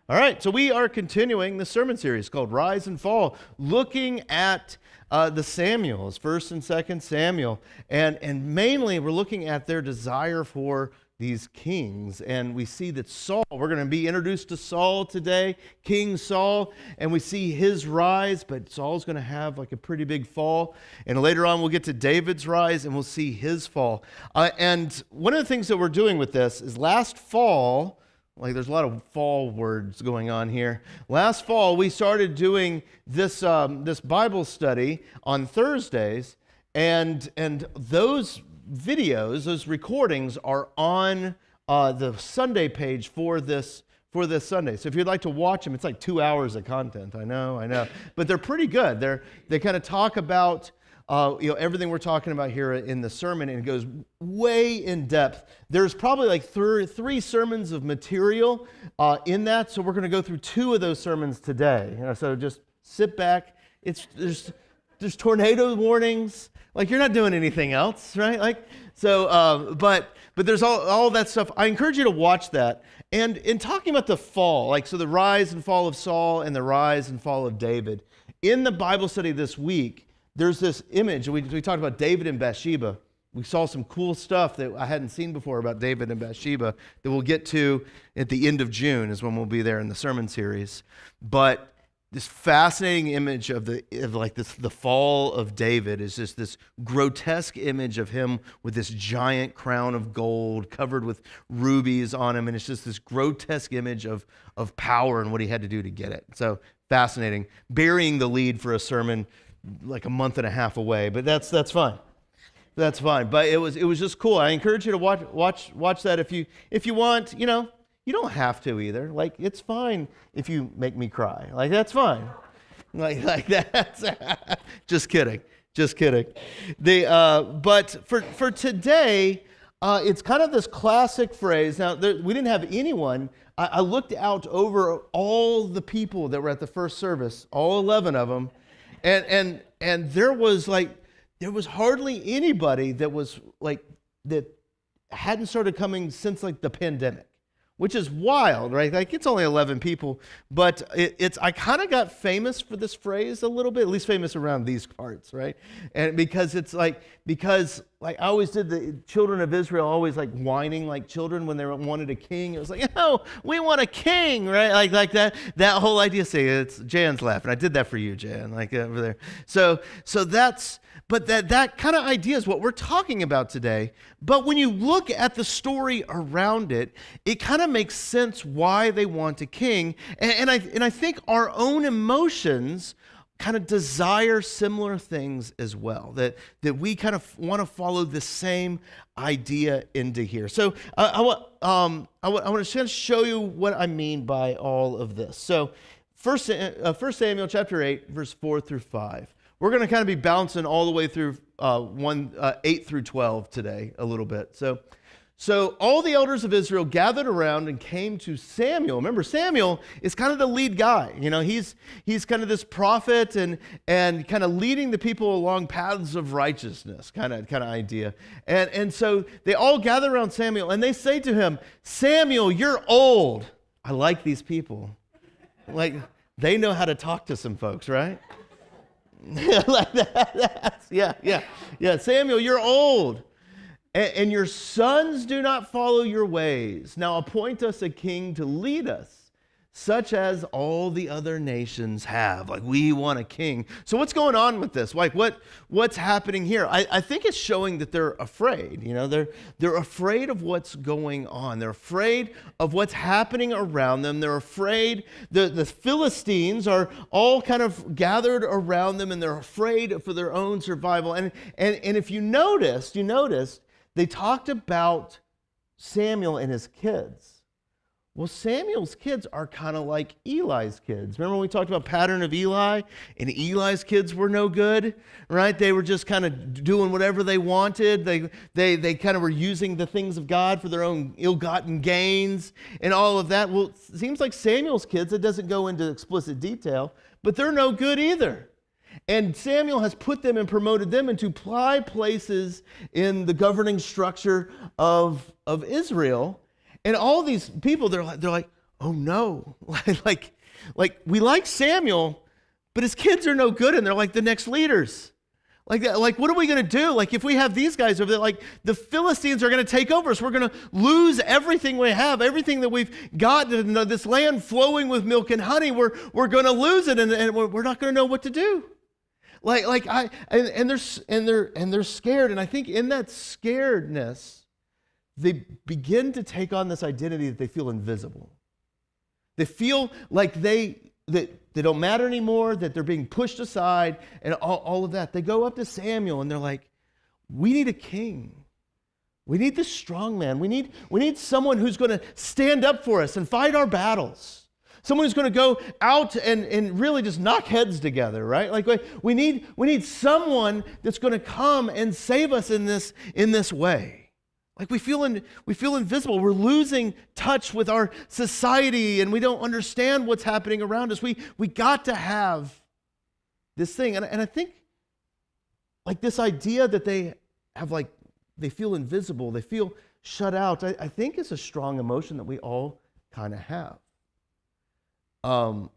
All right, so we are continuing the sermon series called Rise and Fall, looking at the Samuels, 1st and 2nd Samuel. And mainly we're looking at their desire for these kings. And we see that Saul, we're going to be introduced to Saul today, King Saul, and we see his rise, but Saul's going to have like a pretty big fall. And later on we'll get to David's rise and we'll see his fall. And one of the things that we're doing with this is last fall, like there's a lot of fall words going on here. Last fall, we started doing this Bible study on Thursdays, and those videos, those recordings are on the Sunday page for this Sunday. So if you'd like to watch them, it's like 2 hours of content. I know, but they're pretty good. They kind of talk about everything we're talking about here in the sermon, and it goes way in depth. There's probably like three sermons of material in that, so we're going to go through 2 of those sermons today. So just sit back. There's tornado warnings. Like you're not doing anything else, right? But there's all that stuff. I encourage you to watch that. And in talking about the fall, so the rise and fall of Saul and the rise and fall of David, in the Bible study this week, there's this image. We talked about David and Bathsheba. We saw some cool stuff that I hadn't seen before about David and Bathsheba that we'll get to at the end of June is when we'll be there in the sermon series. But this fascinating image of the fall of David is just this grotesque image of him with this giant crown of gold covered with rubies on him, and it's just this grotesque image of power and what he had to do to get it. So fascinating. Burying the lead for a sermon like a month and a half away, but that's fine. That's fine. But it was just cool. I encourage you to watch that if you want. You don't have to either. Like it's fine if you make me cry. Like that's fine. Like that's just kidding. But for today, it's kind of this classic phrase. Now we didn't have anyone. I looked out over all the people that were at the first service, all 11 of them. And there was hardly anybody that hadn't started coming since the pandemic, which is wild, right? It's only 11 people, but I kind of got famous for this phrase a little bit, at least famous around these parts, right? And because I always did the children of Israel always whining like children when they wanted a king. It was we want a king, right? Like that whole idea. It's Jan's laughing. I did that for you, Jan, over there. So that kind of idea is what we're talking about today. But when you look at the story around it, it kind of makes sense why they want a king. And I think our own emotions kind of desire similar things as well, that we kind of want to follow the same idea into here. So I want to show you what I mean by all of this. So 1 Samuel chapter 8, verse 4 through 5. We're going to kind of be bouncing all the way through 8 through 12 today a little bit. So all the elders of Israel gathered around and came to Samuel. Remember, Samuel is kind of the lead guy. He's kind of this prophet and kind of leading the people along paths of righteousness kind of idea. And so they all gather around Samuel and they say to him, "Samuel, you're old." I like these people. They know how to talk to some folks, right? Like that. Yeah. Samuel, you're old. And your sons do not follow your ways. Now appoint us a king to lead us, such as all the other nations have. We want a king. So what's going on with this? What's happening here? I think it's showing that they're afraid. They're afraid of what's going on. They're afraid of what's happening around them. They're afraid. The Philistines are all kind of gathered around them, and they're afraid for their own survival. And if you noticed, they talked about Samuel and his kids. Well, Samuel's kids are kind of like Eli's kids. Remember when we talked about pattern of Eli? And Eli's kids were no good, right? They were just kind of doing whatever they wanted. They kind of were using the things of God for their own ill-gotten gains and all of that. Well, it seems like Samuel's kids, it doesn't go into explicit detail, but they're no good either. And Samuel has put them and promoted them into high places in the governing structure of Israel. And all these people, they're like, oh no, like we like Samuel, but his kids are no good and they're like the next leaders. Like what are we going to do? Like if we have these guys over there, like the Philistines are going to take over us. We're going to lose everything we have, everything that we've got, this land flowing with milk and honey. We're going to lose it, and we're not going to know what to do. And they're scared, and I think in that scaredness, they begin to take on this identity that they feel invisible. They feel like they don't matter anymore, that they're being pushed aside, and all of that. They go up to Samuel and they're like, we need a king. We need the strong man. We need someone who's going to stand up for us and fight our battles. Someone who's going to go out and really just knock heads together, right? Like we need someone that's going to come and save us in this way. Like we feel invisible. We're losing touch with our society, and we don't understand what's happening around us. We got to have this thing, and I think like this idea that they have, like they feel invisible, they feel shut out. I think it's a strong emotion that we all kind of have. So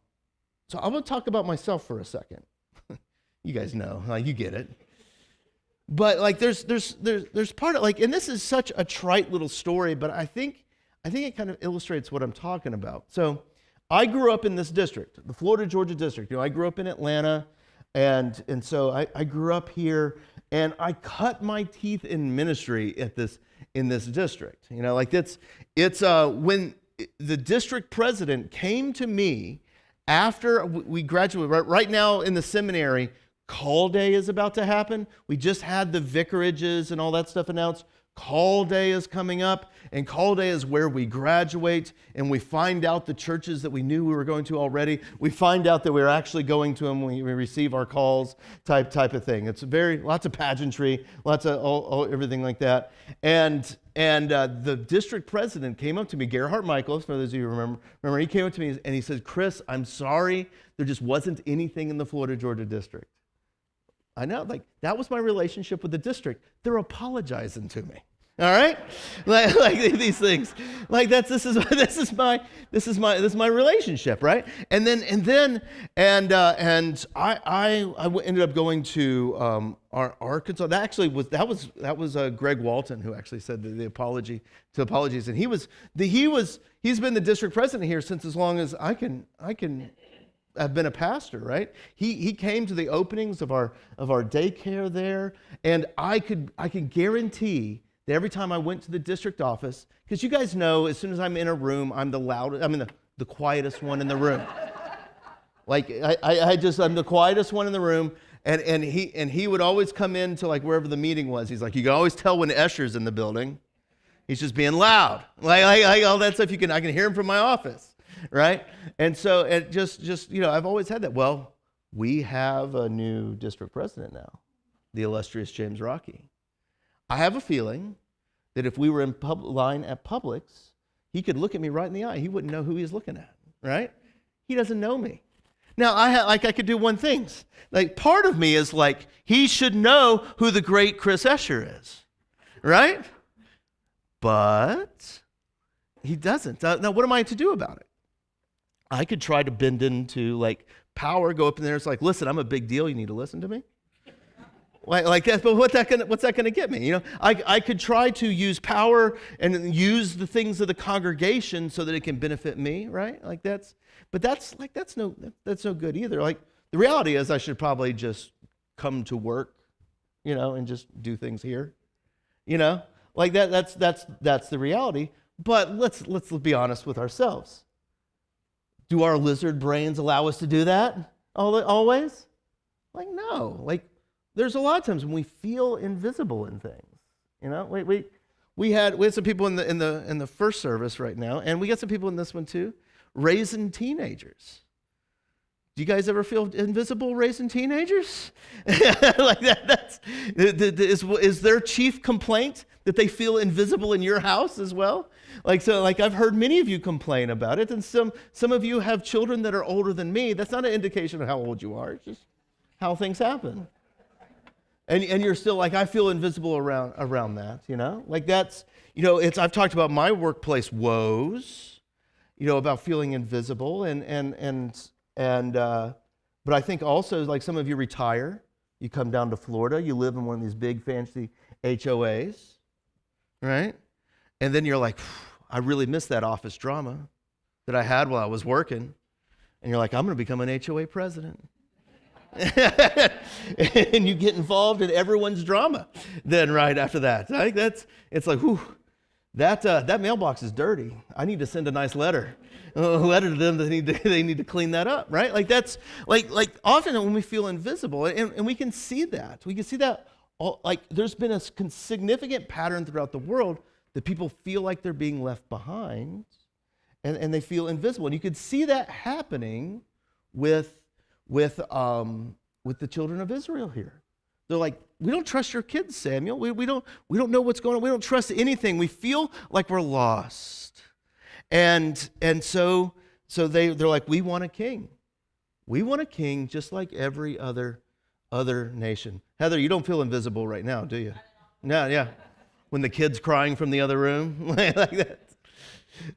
I'm going to talk about myself for a second. You guys know, like you get it. But like there's part of like, and this is such a trite little story, but I think it kind of illustrates what I'm talking about. So I grew up in this district, the Florida Georgia district. I grew up in Atlanta, and so I grew up here, and I cut my teeth in ministry in this district. Like it's when the district president came to me after we graduated. Right now in the seminary, Call Day is about to happen. We just had the vicarages and all that stuff announced. Call Day is coming up, and Call Day is where we graduate and we find out the churches that we knew we were going to already. We find out that we're actually going to them when we receive our calls, type of thing. It's lots of pageantry, lots of everything like that. And the district president came up to me, Gerhard Michaels, for those of you who remember, he came up to me and he said, "Chris, I'm sorry, there just wasn't anything in the Florida Georgia district." I know, like that was my relationship with the district. They're apologizing to me. All right, like these things, like this is my relationship, right? And I ended up going to Arkansas. That was Greg Walton who actually said the apologies, and he's been the district president here since as long as I can. I've been a pastor, right? He came to the openings of our daycare there, and I can guarantee that every time I went to the district office, because you guys know, as soon as I'm in a room, I'm the loudest. I'm the quietest one in the room. Like I'm the quietest one in the room, and he would always come in to like wherever the meeting was. He's like, you can always tell when Escher's in the building. He's just being loud, like all that stuff. I can hear him from my office. Right? And so it just I've always had that. Well, we have a new district president now, the illustrious James Rocky. I have a feeling that if we were in line at Publix, he could look at me right in the eye. He wouldn't know who he was looking at, right? He doesn't know me. Now, I could do one thing. Like part of me is like, he should know who the great Chris Escher is, right? But he doesn't. Now, what am I to do about it? I could try to bend into like power, go up in there. It's like, listen, I'm a big deal. You need to listen to me. Like that. But what's that going to get me? I could try to use power and use the things of the congregation so that it can benefit me, right? That's no good either. Like the reality is, I should probably just come to work, and just do things here, like that. That's the reality. But let's be honest with ourselves. Do our lizard brains allow us to do that always? Like, no. Like, there's a lot of times when we feel invisible in things. We had some people in the first service right now, and we got some people in this one too, raising teenagers. Do you guys ever feel invisible raising teenagers? Like that? Is their chief complaint that they feel invisible in your house as well? Like I've heard many of you complain about it, and some of you have children that are older than me. That's not an indication of how old you are. It's just how things happen. And you're still like, I feel invisible around that, Like that's, I've talked about my workplace woes. about feeling invisible, but I think also, like some of you retire, you come down to Florida, you live in one of these big fancy HOAs, right? And then you're like, I really miss that office drama that I had while I was working. And you're like, I'm going to become an HOA president. And you get involved in everyone's drama then right after that. I think it's like, whew, that mailbox is dirty. I need to send a nice letter. A letter to them that they need to clean that up, right? Like that's like often when we feel invisible, and we can see that. We can see that like there's been a significant pattern throughout the world that people feel like they're being left behind, and they feel invisible. And you could see that happening with the children of Israel here. They're like, we don't trust your kids, Samuel. We don't know what's going on. We don't trust anything. We feel like we're lost. And so they're like, we want a king. We want a king just like every other nation. Heather, you don't feel invisible right now, do you? No, yeah. When the kid's crying from the other room,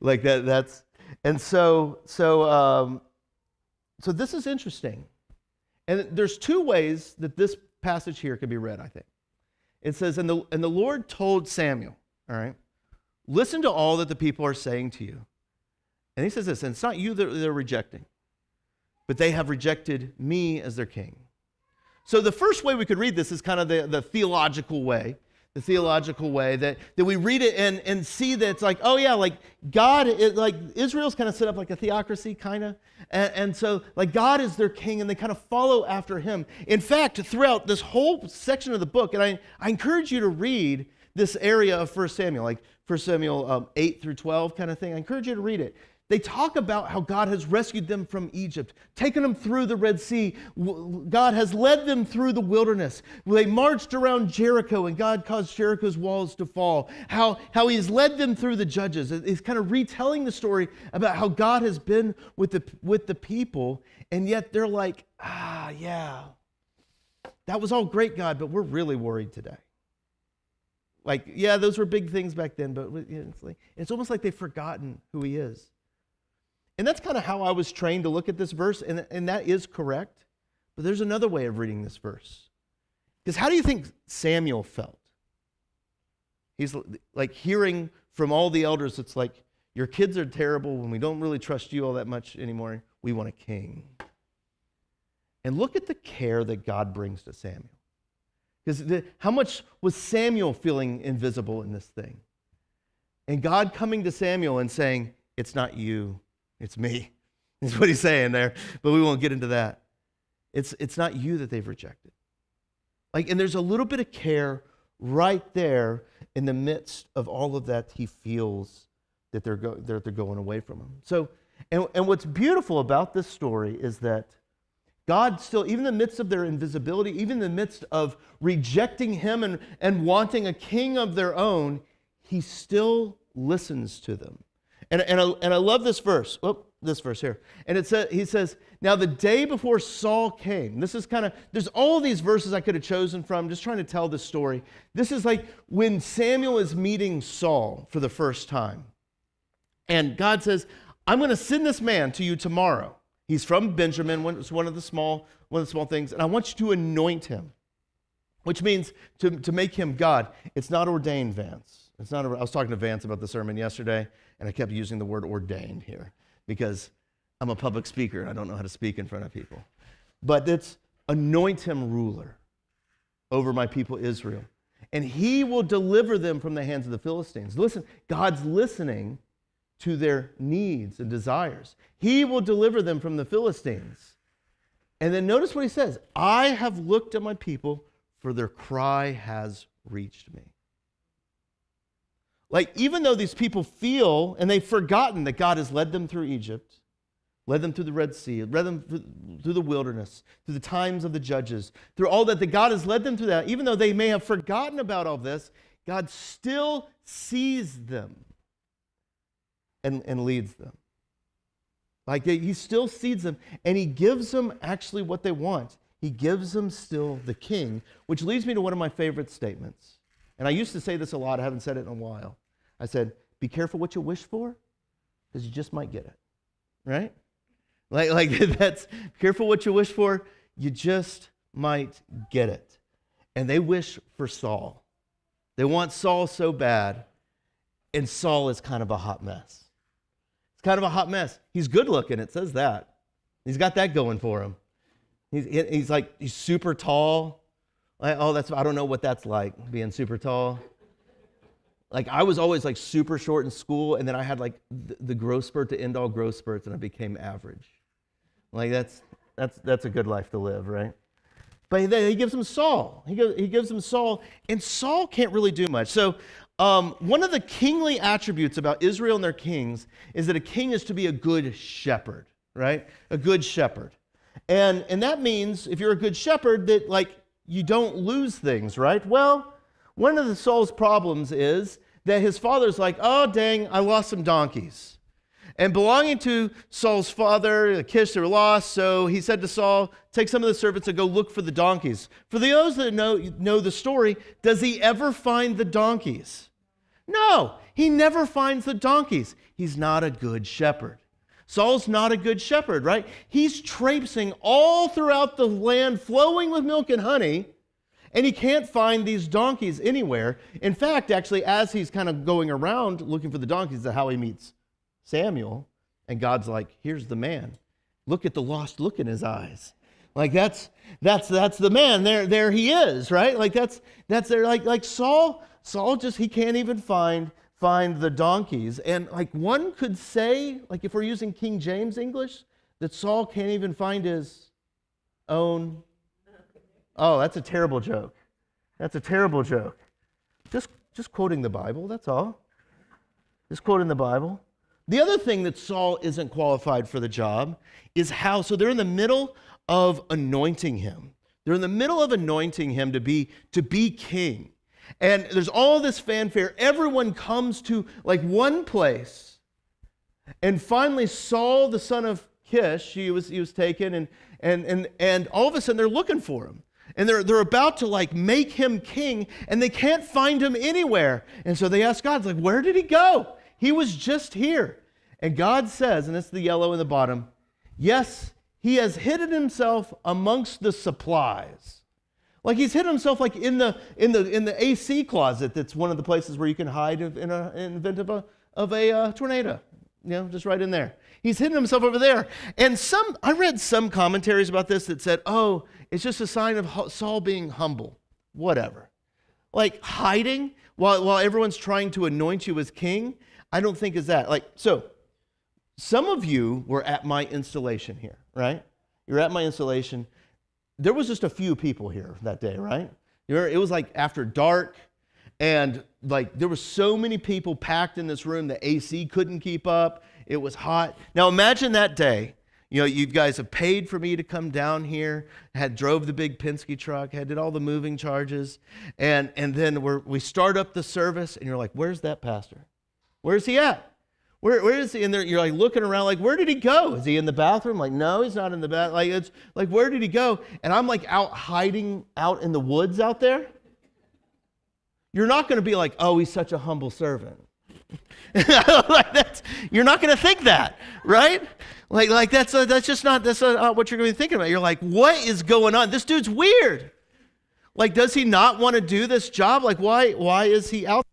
like that. That's and so this is interesting. And there's two ways that this passage here can be read, I think. It says, and the Lord told Samuel, all right, listen to all that the people are saying to you. And he says this, and it's not you that they're rejecting, but they have rejected me as their king. So the first way we could read this is kind of the theological way. The theological way that we read it and see that it's like, oh yeah, like God, like Israel's kind of set up like a theocracy kind of. And so like God is their king and they kind of follow after him. In fact, throughout this whole section of the book, and I encourage you to read this area of 1 Samuel, like 1 Samuel 8 through 12 kind of thing. I encourage you to read it. They talk about how God has rescued them from Egypt, taken them through the Red Sea. God has led them through the wilderness. They marched around Jericho, and God caused Jericho's walls to fall. How he's led them through the Judges. He's kind of retelling the story about how God has been with the people, and yet they're like, yeah, that was all great, God, but we're really worried today. Like, yeah, those were big things back then, but it's almost like they've forgotten who he is. And that's kind of how I was trained to look at this verse, and that is correct. But there's another way of reading this verse. Because how do you think Samuel felt? He's like hearing from all the elders, it's like, your kids are terrible, and we don't really trust you all that much anymore. We want a king. And look at the care that God brings to Samuel. Because how much was Samuel feeling invisible in this thing? And God coming to Samuel and saying, it's not you. It's me, is what he's saying there, but we won't get into that. It's not you that they've rejected. Like, and there's a little bit of care right there in the midst of all of that. He feels that they're going away from him. So, and what's beautiful about this story is that God still, even in the midst of their invisibility, even in the midst of rejecting him and wanting a king of their own, he still listens to them. And I love this verse. Oh, this verse here. And he says, now the day before Saul came, this is kind of, there's all these verses I could have chosen from, just trying to tell this story. This is like when Samuel is meeting Saul for the first time. And God says, I'm going to send this man to you tomorrow. He's from Benjamin, it's one of the small things, and I want you to anoint him, which means to make him God. It's not ordained, Vance. I was talking to Vance about the sermon yesterday, and I kept using the word ordained here because I'm a public speaker and I don't know how to speak in front of people. But it's anoint him ruler over my people Israel, and he will deliver them from the hands of the Philistines. Listen, God's listening to their needs and desires. He will deliver them from the Philistines. And then notice what he says, I have looked at my people, for their cry has reached me. Like, even though these people feel, and they've forgotten that God has led them through Egypt, led them through the Red Sea, led them through the wilderness, through the times of the judges, through all that God has led them through that, even though they may have forgotten about all this, God still sees them and leads them. Like, he still sees them, and he gives them actually what they want. He gives them still the king, which leads me to one of my favorite statements. And I used to say this a lot. I haven't said it in a while. I said, be careful what you wish for, because you just might get it, right? Like that's, careful what you wish for, you just might get it. And they wish for Saul. They want Saul so bad, and Saul is kind of a hot mess. It's kind of a hot mess. He's good looking, it says that. He's got that going for him. He's super tall. I don't know what that's like, being super tall. Like, I was always like super short in school, and then I had like the growth spurt to end all growth spurts, and I became average. Like, that's a good life to live, right? But he gives him Saul. He gives him Saul, and Saul can't really do much. So one of the kingly attributes about Israel and their kings is that a king is to be a good shepherd, right? A good shepherd. And that means, if you're a good shepherd, that like you don't lose things, right? Well, one of Saul's problems is that his father's like, oh, dang, I lost some donkeys. And belonging to Saul's father, Kish, they were lost, so he said to Saul, take some of the servants and go look for the donkeys. For those that know the story, does he ever find the donkeys? No, he never finds the donkeys. He's not a good shepherd. Saul's not a good shepherd, right? He's traipsing all throughout the land, flowing with milk and honey, and he can't find these donkeys anywhere. In fact, actually, as he's kind of going around looking for the donkeys, that's how he meets Samuel, and God's like, here's the man. Look at the lost look in his eyes. Like that's the man. There he is, right? Like that's there. Like Saul just, he can't even find the donkeys. And like one could say, like if we're using King James English, that Saul can't even find his own. Oh, that's a terrible joke. That's a terrible joke. Just quoting the Bible, that's all. Just quoting the Bible. The other thing that Saul isn't qualified for the job is how, so they're in the middle of anointing him. They're in the middle of anointing him to be king. And there's all this fanfare. Everyone comes to like one place. And finally Saul, the son of Kish, he was taken, and all of a sudden they're looking for him. And they're about to like make him king, and they can't find him anywhere. And so they ask God, like, where did he go? He was just here. And God says, and it's the yellow in the bottom, yes, he has hidden himself amongst the supplies. Like he's hidden himself like in the AC closet. That's one of the places where you can hide in the event of a tornado. You know, just right in there. He's hidden himself over there. And I read some commentaries about this that said, oh, it's just a sign of Saul being humble. Whatever. Like hiding while everyone's trying to anoint you as king, I don't think is that. Like, so some of you were at my installation here, right? You're at my installation. There was just a few people here that day, right? It was like after dark, and like there were so many people packed in this room, the AC couldn't keep up. It was hot. Now imagine that day. You know, you guys have paid for me to come down here, drove the big Penske truck, did all the moving charges, and then we start up the service, and you're like, where's that pastor? Where's he at? Where is he? And you're like looking around, like, where did he go? Is he in the bathroom? Like, no, he's not in the bathroom. Like, it's like, where did he go? And I'm like out hiding out in the woods out there. You're not going to be like, oh, he's such a humble servant. You're not going to think that, right? Like that's just not what you're going to be thinking about. You're like, what is going on? This dude's weird. Like, does he not want to do this job? Like, why is he out?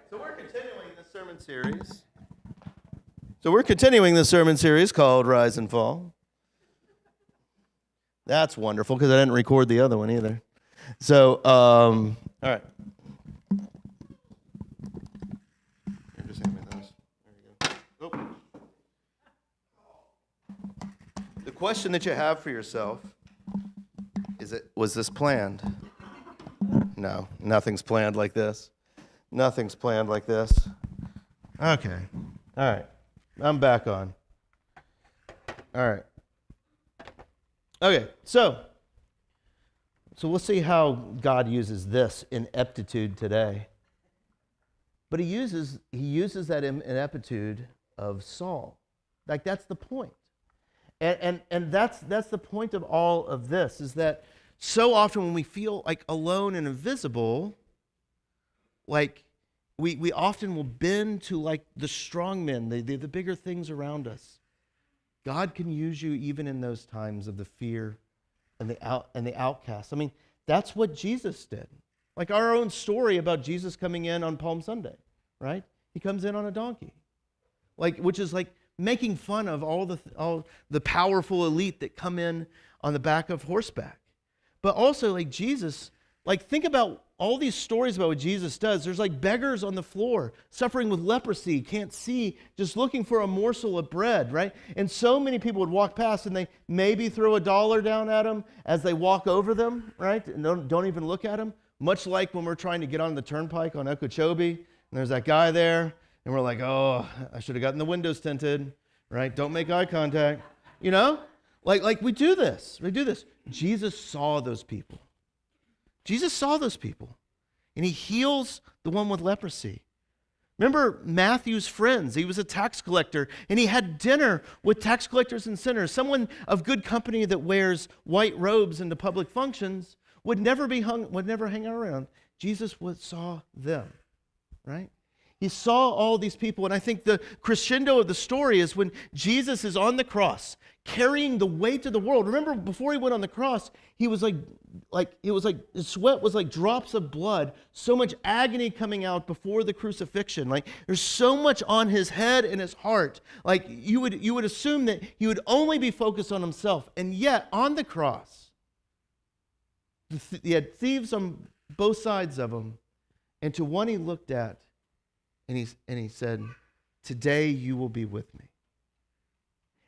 So we're continuing this sermon series called Rise and Fall. That's wonderful, because I didn't record the other one either. So, all right. Here, just hand me those. There you go. Oh. The question that you have for yourself is, was this planned? No, nothing's planned like this. Nothing's planned like this. Okay. All right. I'm back on. All right. Okay, so we'll see how God uses this ineptitude today. But he uses that ineptitude of Saul. Like, that's the point. And that's the point of all of this, is that so often when we feel like alone and invisible, like, we often will bend to like the strong men, the bigger things around us. God can use you even in those times of the fear and the outcast. I mean, that's what Jesus did. Like our own story about Jesus coming in on Palm Sunday, right? He comes in on a donkey, which is like making fun of all the powerful elite that come in on the back of horseback. But also, like Jesus, like think about all these stories about what Jesus does. There's like beggars on the floor, suffering with leprosy, can't see, just looking for a morsel of bread, right? And so many people would walk past and they maybe throw $1 down at them as they walk over them, right? And don't even look at them. Much like when we're trying to get on the turnpike on Okeechobee, and there's that guy there, and we're like, oh, I should have gotten the windows tinted, right? Don't make eye contact, you know? Like we do this. Jesus saw those people. Jesus saw those people, and he heals the one with leprosy. Remember Matthew's friends. He was a tax collector, and he had dinner with tax collectors and sinners. Someone of good company that wears white robes into public functions would never hang around. Jesus saw them, right? He saw all these people, and I think the crescendo of the story is when Jesus is on the cross, carrying the weight of the world. Remember, before he went on the cross, he was like his sweat was like drops of blood, so much agony coming out before the crucifixion. Like there's so much on his head and his heart. Like you would assume that he would only be focused on himself, and yet on the cross, he had thieves on both sides of him, and to one he looked at, and he said, "Today you will be with me."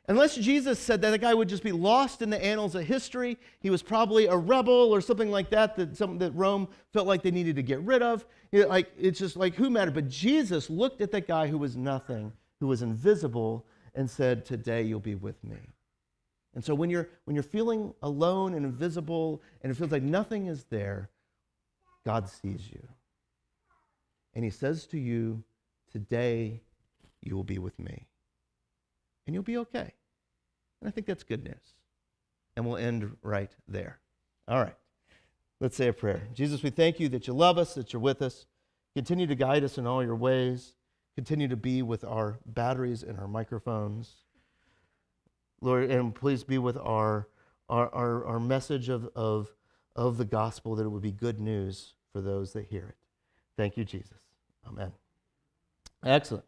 Unless Jesus said that, the guy would just be lost in the annals of history. He was probably a rebel or something like that, something that Rome felt like they needed to get rid of. It's just like, who mattered? But Jesus looked at that guy who was nothing, who was invisible, and said, "Today you'll be with me." And so when you're feeling alone and invisible, and it feels like nothing is there, God sees you. And he says to you, "Today you will be with me." And you'll be okay. And I think that's good news. And we'll end right there. All right. Let's say a prayer. Jesus, we thank you that you love us, that you're with us. Continue to guide us in all your ways. Continue to be with our batteries and our microphones. Lord, and please be with our message of the gospel, that it would be good news for those that hear it. Thank you, Jesus. Amen. Excellent.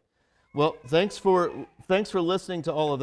Well, thanks for listening to all of that.